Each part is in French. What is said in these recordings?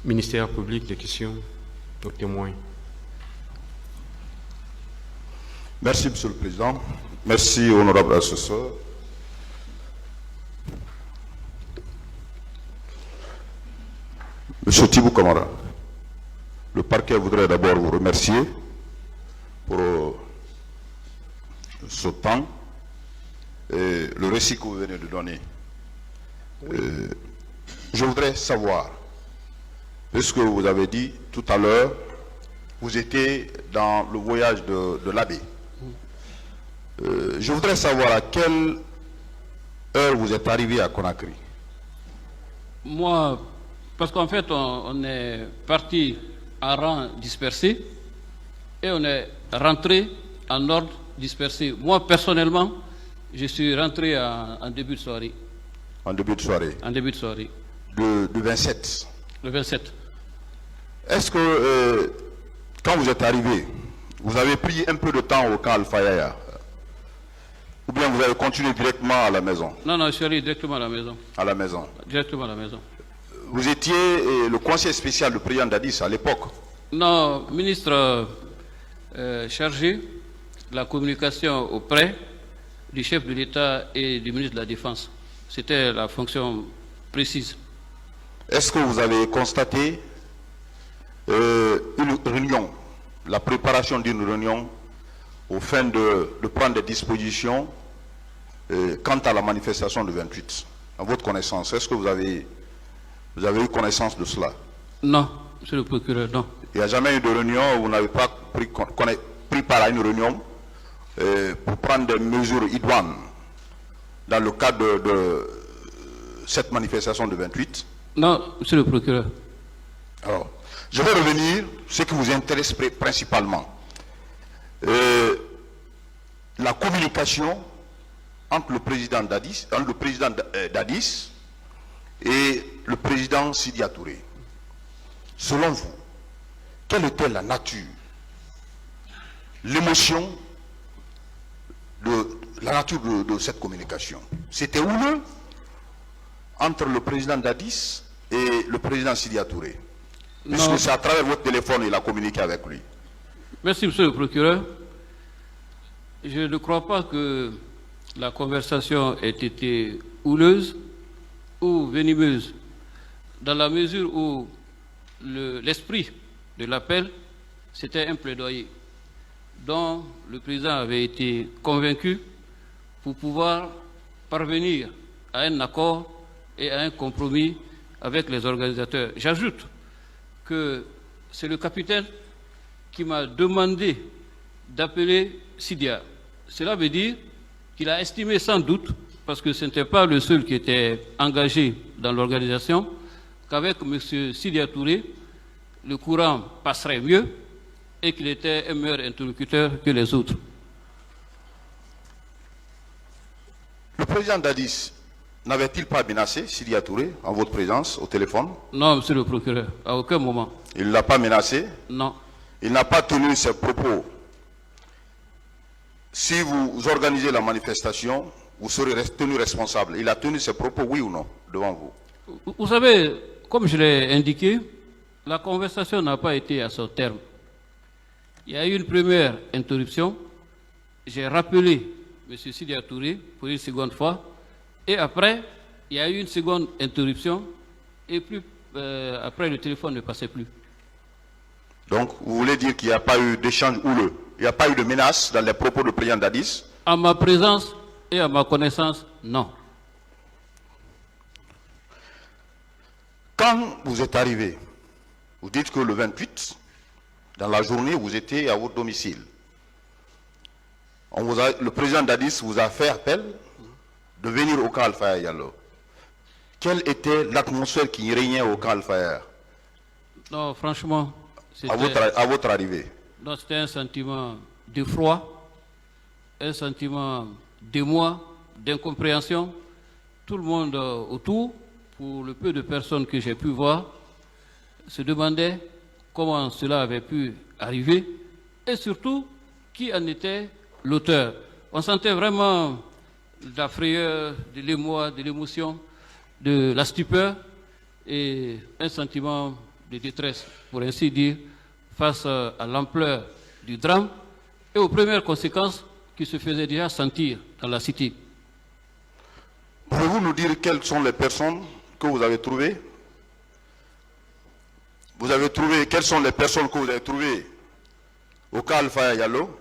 Ministère public, des questions aux témoins. Merci, Monsieur le Président. Merci, honorable assesseur. Monsieur Thibou Kamara, le parquet voudrait d'abord vous remercier pour ce temps et le récit que vous venez de donner. Je voudrais savoir, puisque vous avez dit tout à l'heure, vous étiez dans le voyage de l'abbé. Je voudrais savoir à quelle heure vous êtes arrivé à Conakry. Moi, parce qu'en fait, on est parti en rang dispersé et on est rentré en ordre dispersé. Moi, personnellement, je suis rentré en début de soirée. En début de soirée. En début de soirée. Le 27. Le 27. Est-ce que, quand vous êtes arrivé, vous avez pris un peu de temps au camp Al-Fayaya? Ou bien vous avez continué directement à la maison? Non, je suis allé directement à la maison. À la maison. Directement à la maison. Vous étiez le conseiller spécial du président Dadis à l'époque? Non, ministre chargé de la communication auprès du chef de l'État et du ministre de la Défense. C'était la fonction précise. Est-ce que vous avez constaté une réunion, la préparation d'une réunion au fin de prendre des dispositions quant à la manifestation du 28? À votre connaissance, est-ce que vous avez eu connaissance de cela? Non, monsieur le procureur, non. Il n'y a jamais eu de réunion où vous n'avez pas pris part à une réunion pour prendre des mesures idoines dans le cadre de cette manifestation du 28? Non, monsieur le procureur. Alors, je vais revenir sur ce qui vous intéresse principalement. La communication entre le président Dadis, et le président Sidia Touré. Selon vous, quelle était la nature, l'émotion, la nature de cette communication? C'était houleux entre le président Dadis et le président Sidia Touré, puisque c'est à travers votre téléphone qu'il a communiqué avec lui. Merci, monsieur le procureur. Je ne crois pas que la conversation ait été houleuse ou venimeuse, dans la mesure où l'esprit de l'appel, c'était un plaidoyer dont le président avait été convaincu pour pouvoir parvenir à un accord et à un compromis avec les organisateurs. J'ajoute que c'est le capitaine qui m'a demandé d'appeler Sidia. Cela veut dire qu'il a estimé sans doute, parce que ce n'était pas le seul qui était engagé dans l'organisation, qu'avec M. Sidia Touré, le courant passerait mieux et qu'il était un meilleur interlocuteur que les autres. Le président Dadis n'avait-il pas menacé Sidia Touré en votre présence au téléphone? Non, monsieur le procureur, à aucun moment. Il ne l'a pas menacé? Non. Il n'a pas tenu ses propos. Si vous organisez la manifestation, vous serez tenu responsable. Il a tenu ses propos, oui ou non, devant vous? Vous savez, comme je l'ai indiqué, la conversation n'a pas été à son terme. Il y a eu une première interruption. J'ai rappelé M. Sidia Touré pour une seconde fois. Et après, il y a eu une seconde interruption. Et puis, après, le téléphone ne passait plus. Donc, vous voulez dire qu'il n'y a pas eu d'échange houleux? Il n'y a pas eu de menace dans les propos du président Dadis? À ma présence et à ma connaissance, non. Quand vous êtes arrivé, vous dites que le 28, dans la journée, vous étiez à votre domicile. Le président Dadis vous a fait appel de venir au camp Al-Fayaya Yallo. Quelle était l'atmosphère qui régnait au camp Al-Fayaya? Non, franchement, à votre arrivée? Non, c'était un sentiment de froid, un sentiment d'émoi, d'incompréhension. Tout le monde autour, pour le peu de personnes que j'ai pu voir, se demandait comment cela avait pu arriver et surtout qui en était l'auteur. On sentait vraiment de la frayeur, de l'émoi, de l'émotion, de la stupeur et un sentiment de détresse, pour ainsi dire, face à l'ampleur du drame et aux premières conséquences qui se faisaient déjà sentir dans la cité. Pouvez-vous nous dire quelles sont les personnes que vous avez trouvées? Quelles sont les personnes que vous avez trouvées au cas Alpha Yallo?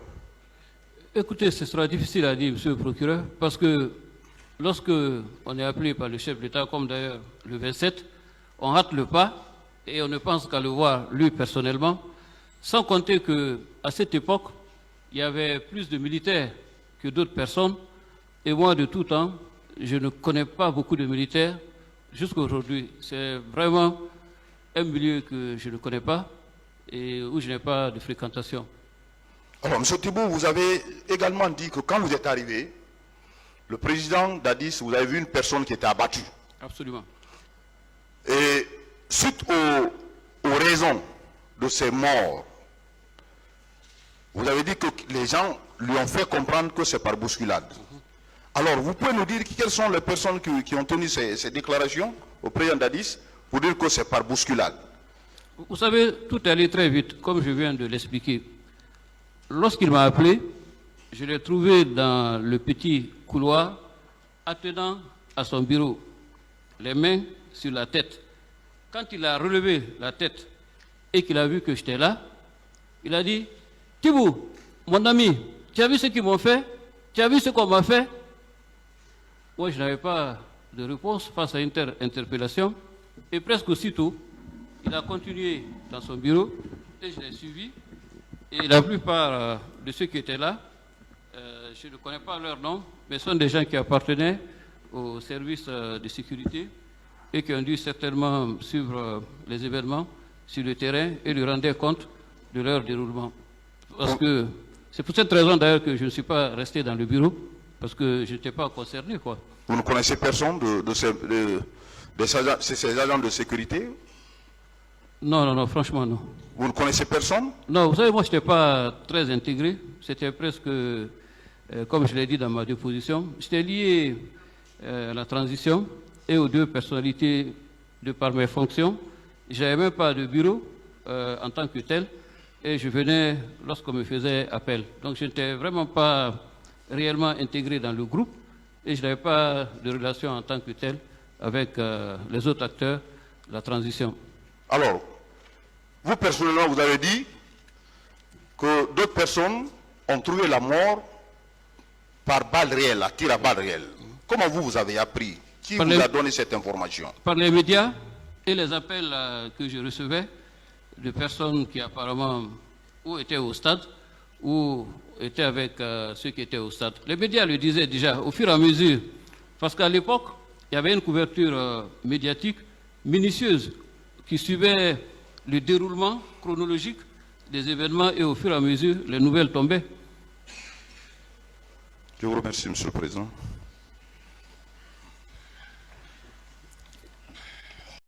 Écoutez, ce sera difficile à dire, monsieur le procureur, parce que lorsque on est appelé par le chef de l'État, comme d'ailleurs le 27, on rate le pas et on ne pense qu'à le voir lui personnellement, sans compter qu'à cette époque, il y avait plus de militaires que d'autres personnes, et moi, de tout temps, je ne connais pas beaucoup de militaires jusqu'à aujourd'hui. C'est vraiment un milieu que je ne connais pas et où je n'ai pas de fréquentation. Alors, M. Thibault, vous avez également dit que quand vous êtes arrivé, le président d'Addis, vous avez vu une personne qui était abattue. Absolument. Et suite aux raisons de ces morts, vous avez dit que les gens lui ont fait comprendre que c'est par bousculade. Alors, vous pouvez nous dire quelles sont les personnes qui ont tenu ces déclarations au président d'Addis pour dire que c'est par bousculade? Vous savez, tout est allé très vite, comme je viens de l'expliquer. Lorsqu'il m'a appelé, je l'ai trouvé dans le petit couloir, attenant à son bureau, les mains sur la tête. Quand il a relevé la tête et qu'il a vu que j'étais là, il a dit: Thibault, mon ami, tu as vu ce qu'ils m'ont fait? Tu as vu ce qu'on m'a fait? Moi, je n'avais pas de réponse face à une telle interpellation. Et presque aussitôt, il a continué dans son bureau et je l'ai suivi. Et la plupart de ceux qui étaient là, je ne connais pas leur nom, mais sont des gens qui appartenaient au service de sécurité et qui ont dû certainement suivre les événements sur le terrain et lui rendre compte de leur déroulement. Parce que c'est pour cette raison d'ailleurs que je ne suis pas resté dans le bureau, parce que je n'étais pas concerné, quoi. Vous ne connaissez personne de ces agents de sécurité? Non, franchement, non. Vous ne connaissez personne? Non, vous savez, moi, je n'étais pas très intégré. C'était presque, comme je l'ai dit dans ma déposition, j'étais lié à la transition et aux deux personnalités de par mes fonctions. Je n'avais même pas de bureau en tant que tel, et je venais lorsqu'on me faisait appel. Donc, je n'étais vraiment pas réellement intégré dans le groupe, et je n'avais pas de relation en tant que tel avec les autres acteurs de la transition. Alors, vous personnellement, vous avez dit que d'autres personnes ont trouvé la mort par balle réelle, à tir à balle réelle. Comment vous avez appris? Qui vous a donné cette information? Par les médias et les appels que je recevais de personnes qui apparemment ou étaient au stade ou étaient avec ceux qui étaient au stade. Les médias le disaient déjà au fur et à mesure, parce qu'à l'époque, il y avait une couverture médiatique minutieuse qui suivait le déroulement chronologique des événements et au fur et à mesure, les nouvelles tombaient. Je vous remercie, Monsieur le Président.